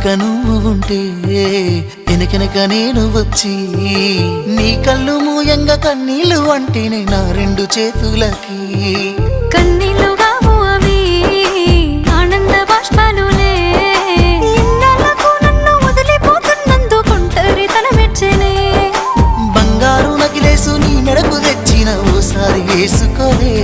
వెనుక నువ్వు ఉంటే వెనకెనక నేను వచ్చి నీ కళ్ళు మూయంగా కన్నీళ్ళు అంటేనే నా రెండు చేతులకి కన్నీళ్ళు కావు అవి ఆనంద బాష్పాలులే ఇన్నాళ్ళకు నన్ను వదిలిపోతున్నందుకు ఒంటరితన మెచ్చనే బంగారు నగిలేసు నీ మెడకు తెచ్చిన ఓసారి వేసుకోలే